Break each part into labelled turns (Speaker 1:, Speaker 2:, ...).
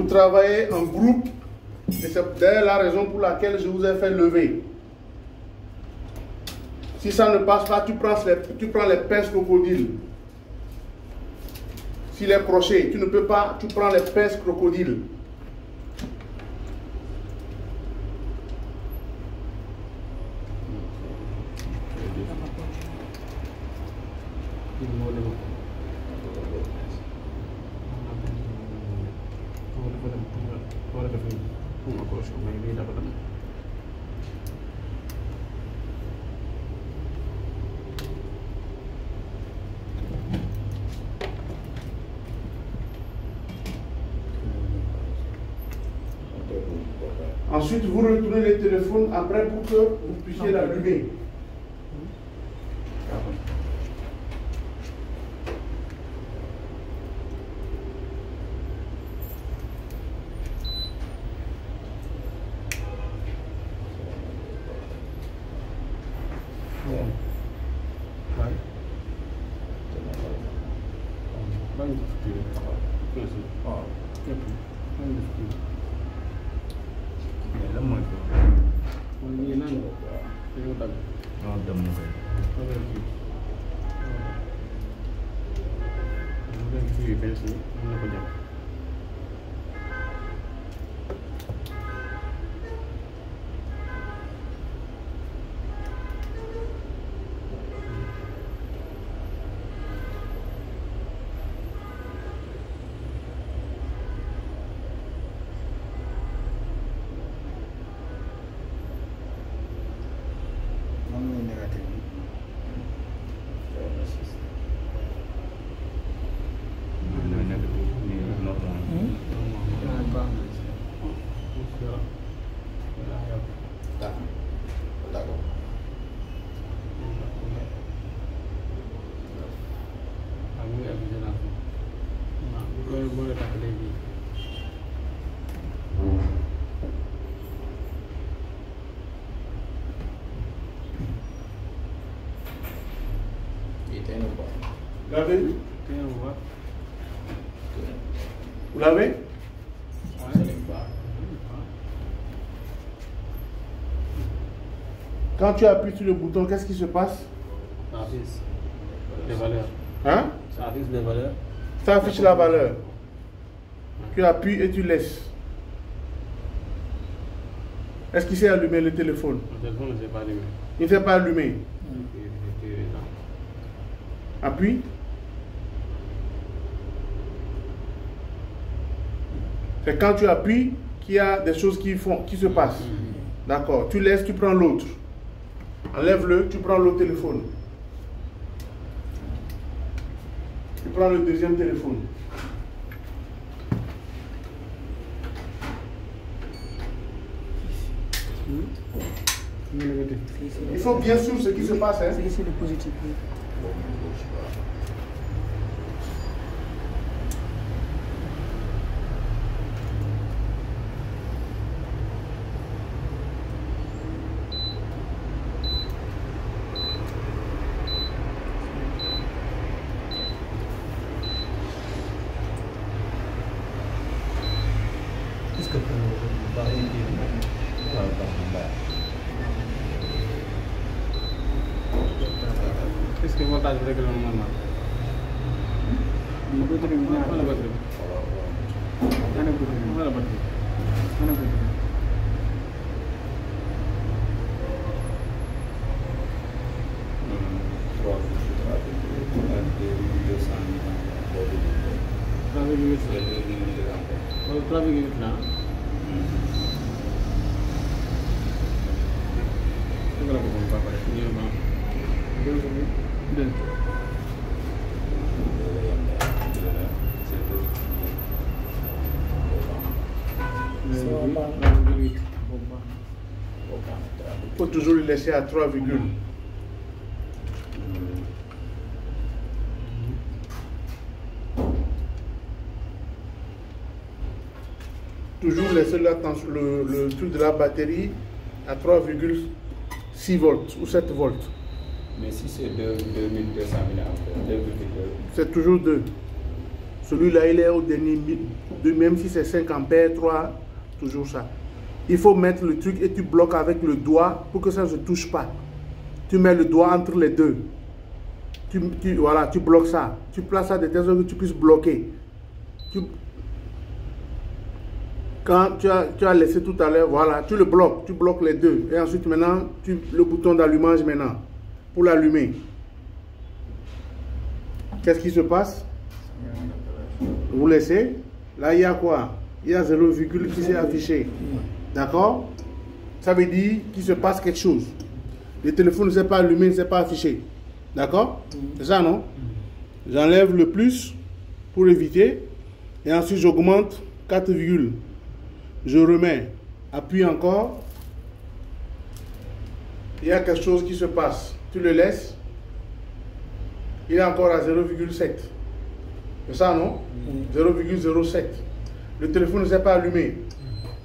Speaker 1: Vous travaillez en groupe et c'est d'ailleurs la raison pour laquelle je vous ai fait lever. Si ça ne passe pas, tu prends les pinces crocodiles. S'il est crochet, tu ne peux pas, tu prends les pinces crocodiles. Ensuite, vous retournez le téléphone après pour que vous puissiez l'allumer. Vous l'avez? Vous l'avez? Quand tu appuies sur le bouton, qu'est-ce qui se passe?
Speaker 2: Ça affiche les valeurs.
Speaker 1: Hein?
Speaker 2: Ça affiche les valeurs.
Speaker 1: Ça affiche la valeur. Tu appuies et tu laisses. Est-ce qu'il s'est allumé le téléphone?
Speaker 2: Le téléphone ne s'est pas allumé.
Speaker 1: Il ne s'est pas allumé. Appuie. C'est quand tu appuies qu'il y a des choses qui se passent. D'accord. Tu laisses, tu prends l'autre. Enlève-le, tu prends l'autre téléphone. Tu prends le deuxième téléphone. Il faut bien sûr ce qui se passe. Hein?
Speaker 3: C'est le positif.
Speaker 2: Est-ce que voltage bi réglé na normal?
Speaker 3: Batterie bi ñaar
Speaker 2: Wala batterie bi?
Speaker 3: ana batterie bi
Speaker 2: Wala batterie bi?
Speaker 3: ana batterie
Speaker 1: Il faut toujours le laisser à 3, toujours laisser le truc de la batterie à 3,6 volts ou 7 volts.
Speaker 4: Mais si c'est 2200 mAh, 2,2.
Speaker 1: C'est toujours 2. Celui-là, il est au dernier, même si c'est 5 ampères, 3, toujours ça. Il faut mettre le truc et tu bloques avec le doigt pour que ça ne se touche pas. Tu mets le doigt entre les deux. Voilà, tu bloques ça. Tu places ça de telle sorte que tu puisses bloquer. Quand tu as laissé tout à l'heure, voilà, tu le bloques. Tu bloques les deux. Et ensuite, maintenant, le bouton d'allumage maintenant. Pour l'allumer. Qu'est-ce qui se passe? Vous laissez. Là, il y a quoi? Il y a 0, qui s'est affiché. D'accord? Ça veut dire qu'il se passe quelque chose. Le téléphone ne s'est pas allumé, ne s'est pas affiché. D'accord? C'est ça, non? J'enlève le plus pour éviter. Et ensuite, j'augmente 4, je remets. Appuie encore. Il y a quelque chose qui se passe. Tu le laisses. Il est encore à 0,7. C'est ça, non? 0,07. Le téléphone ne s'est pas allumé.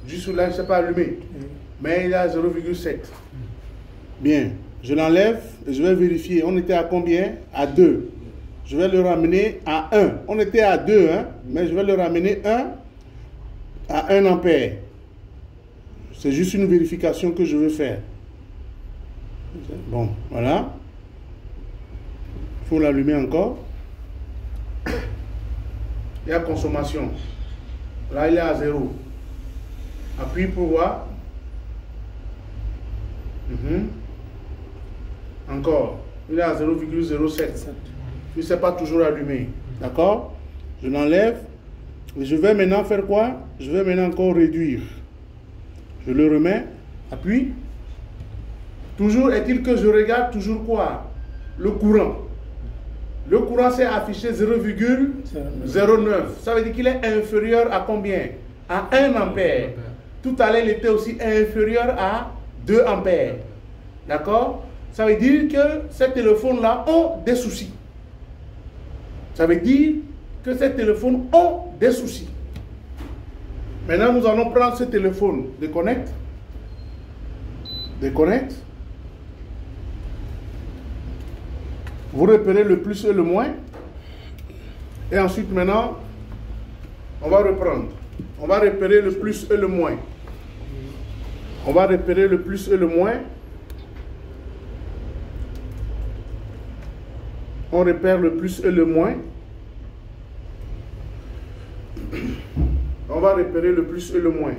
Speaker 1: Juste là, il ne s'est pas allumé. Mais il est à 0,7. Bien. Je l'enlève et je vais vérifier. On était à combien? À 2. Je vais le ramener à 1. On était à 2, hein? Mais je vais le ramener à 1 ampère. C'est juste une vérification que je veux faire. Bon, voilà. Il faut l'allumer encore. Il y a consommation. Là, il est à 0. Appuie pour voir. Encore. Il est à 0,07. Il ne s'est pas toujours allumé. D'accord? Je l'enlève. Et je vais maintenant faire quoi? Je vais maintenant encore réduire. Je le remets. Appuie. Toujours est-il que je regarde toujours quoi? Le courant. Le courant s'est affiché 0,09. Ça veut dire qu'il est inférieur à combien? À 1 ampère. Tout à l'heure, il était aussi inférieur à 2 ampères. D'accord? Ça veut dire que ces téléphones-là ont des soucis. Ça veut dire que ces téléphones ont des soucis. Maintenant, nous allons prendre ce téléphone. Déconnecte. Déconnecte. Vous repérez le plus et le moins. Et ensuite, maintenant, on va reprendre. On va repérer le plus et le moins. On va repérer le plus et le moins. On repère le plus et le moins. On va repérer le plus et le moins.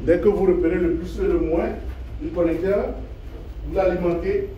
Speaker 1: Dès que vous repérez le plus et le moins du connecteur, vous l'alimentez.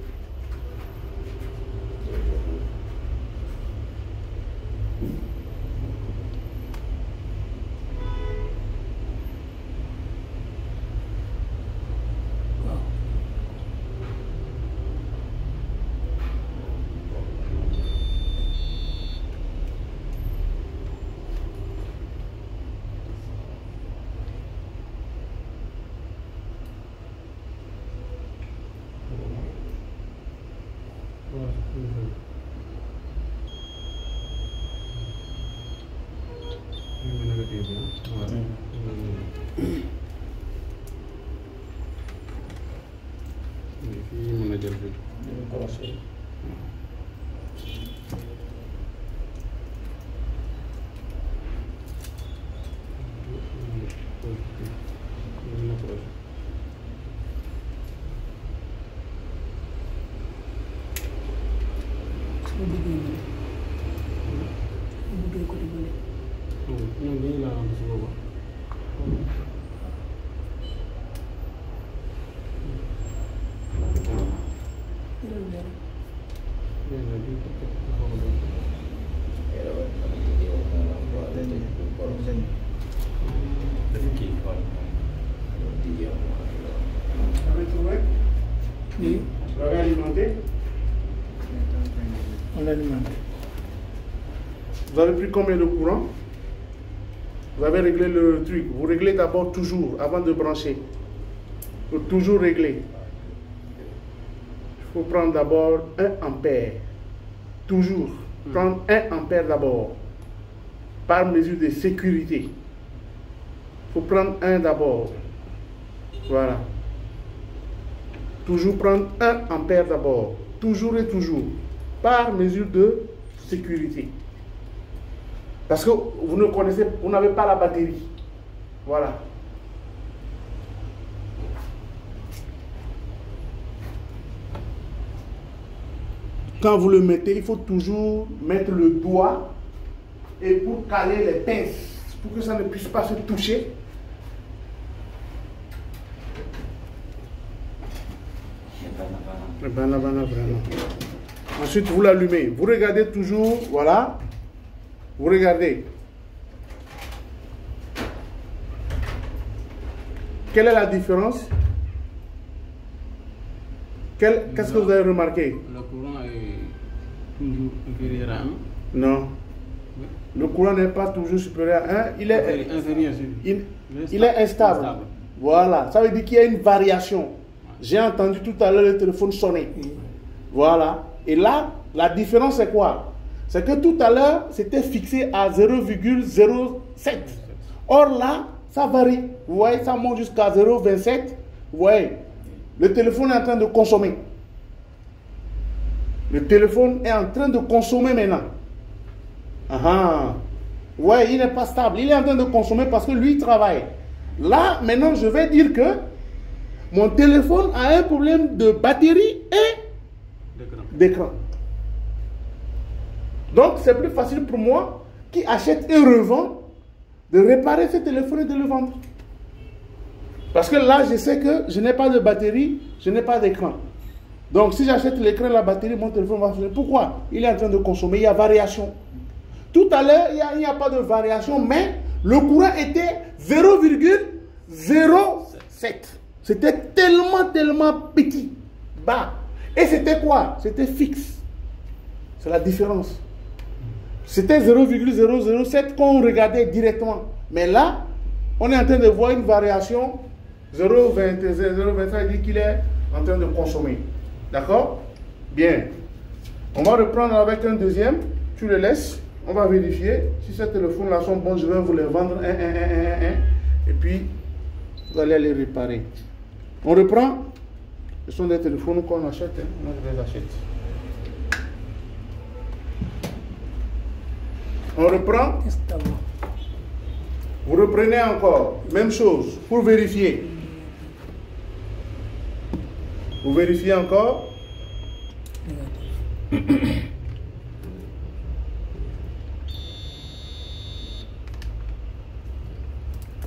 Speaker 1: Vous avez pris combien de courant? Vous avez réglé le truc. Vous réglez d'abord toujours, avant de brancher. Il faut toujours régler. Il faut prendre d'abord 1 ampère. Toujours. Prendre 1 ampère d'abord. Par mesure de sécurité. Il faut prendre 1 d'abord. Voilà. Toujours prendre 1 ampère d'abord. Toujours et toujours. Par mesure de sécurité. Parce que vous ne connaissez, vous n'avez pas la batterie. Voilà. Quand vous le mettez, il faut toujours mettre le doigt et pour caler les pinces, pour que ça ne puisse pas se toucher. Ensuite, vous l'allumez. Vous regardez toujours, voilà. Vous regardez. Quelle est la différence? Qu'est-ce que vous avez remarqué?
Speaker 2: Le courant est toujours inférieur à 1.
Speaker 1: Non.
Speaker 2: Oui.
Speaker 1: Le courant n'est pas toujours supérieur à 1. Il est
Speaker 2: inférieur.
Speaker 1: il est instable. Voilà. Ça veut dire qu'il y a une variation. J'ai entendu tout à l'heure le téléphone sonner. Voilà. Et là, la différence c'est quoi? C'est que tout à l'heure, c'était fixé à 0,07. Or là, ça varie. Vous voyez, ça monte jusqu'à 0,27. Vous voyez, le téléphone est en train de consommer. Le téléphone est en train de consommer maintenant. Vous voyez, il n'est pas stable. Il est en train de consommer parce que lui, il travaille. Là, maintenant, je vais dire que mon téléphone a un problème de batterie et d'écran. Donc, c'est plus facile pour moi qui achète et revend de réparer ce téléphone et de le vendre. Parce que là, je sais que je n'ai pas de batterie, je n'ai pas d'écran. Donc, si j'achète l'écran et la batterie, mon téléphone va fonctionner. Pourquoi? Il est en train de consommer, il y a variation. Tout à l'heure, il n'y a pas de variation, mais le courant était 0,07. C'était tellement petit, bas. Et c'était quoi? C'était fixe. C'est la différence. C'était 0,007 quand on regardait directement. Mais là, on est en train de voir une variation 0,23 dit qu'il est en train de consommer. D'accord? Bien. On va reprendre avec un deuxième. Tu le laisses. On va vérifier. Si ces téléphones-là sont bons, je vais vous les vendre un. Et puis, vous allez les réparer. On reprend. Ce sont des téléphones qu'on achète. Moi, je les achète. On reprend. Vous reprenez encore. Même chose. Pour vérifier. Vous vérifiez encore.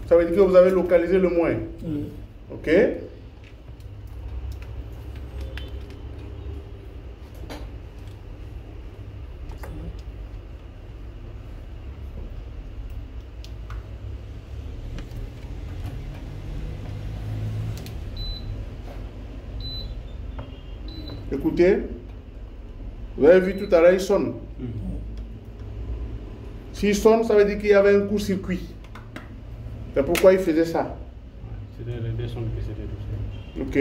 Speaker 1: Ça veut dire que vous avez localisé le moins. Ok. Écoutez, vous avez vu tout à l'heure, il sonne. S'il sonne, ça veut dire qu'il y avait un court-circuit. C'est pourquoi il faisait ça.
Speaker 2: C'était des sons qui s'étaient touchés.
Speaker 1: Ok.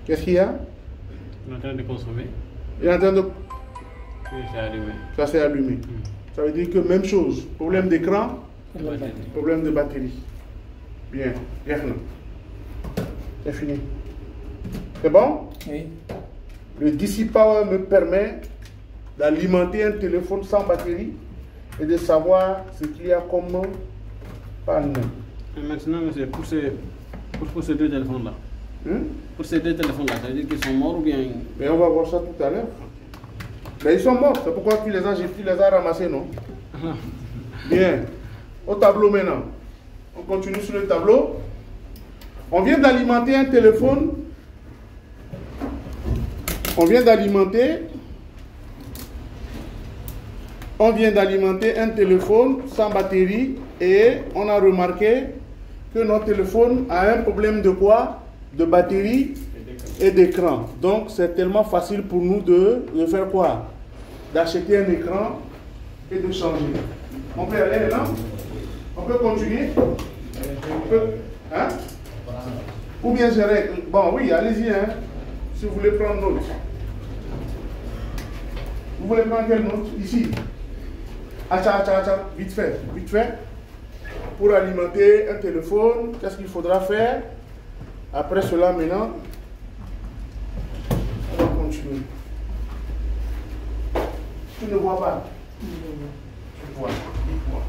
Speaker 1: Qu'est-ce qu'il y a?
Speaker 2: Il est en train de consommer.
Speaker 1: Il est en train de...
Speaker 2: Oui, c'est allumé.
Speaker 1: Ça s'est allumé. Ça veut dire que même chose. Problème d'écran, problème de batterie. Bien. C'est fini. C'est bon?
Speaker 3: Oui.
Speaker 1: Le DC Power me permet d'alimenter un téléphone sans batterie et de savoir ce qu'il y a comme panne.
Speaker 2: Et maintenant, monsieur, pour ces deux téléphones-là, pour ces deux téléphones-là, ça veut dire qu'ils sont morts ou bien...
Speaker 1: Mais on va voir ça tout à l'heure. Mais ils sont morts, c'est pourquoi tu les as ramassés, non? Bien. Au tableau maintenant. On continue sur le tableau. On vient d'alimenter un téléphone. On vient d'alimenter un téléphone sans batterie et on a remarqué que notre téléphone a un problème de quoi? De batterie et d'écran. Donc c'est tellement facile pour nous de faire quoi? D'acheter un écran et de changer. On peut aller là? On peut continuer? On peut, hein? Ou bien je règle? Bon oui, allez-y, hein, si vous voulez prendre note. Vous voulez prendre quelle note? Ici. Vite fait, vite fait. Pour alimenter un téléphone, qu'est-ce qu'il faudra faire? Après cela, maintenant, on va continuer. Tu ne vois pas? Tu vois, dites-moi.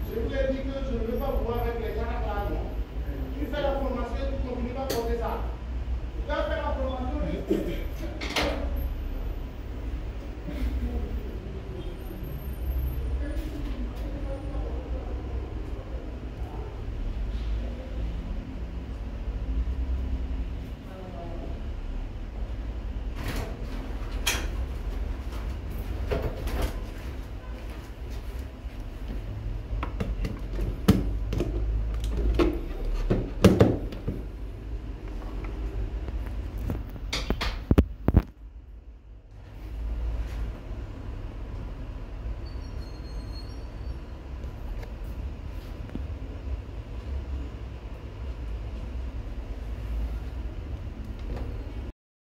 Speaker 1: Je vous ai dit que je veux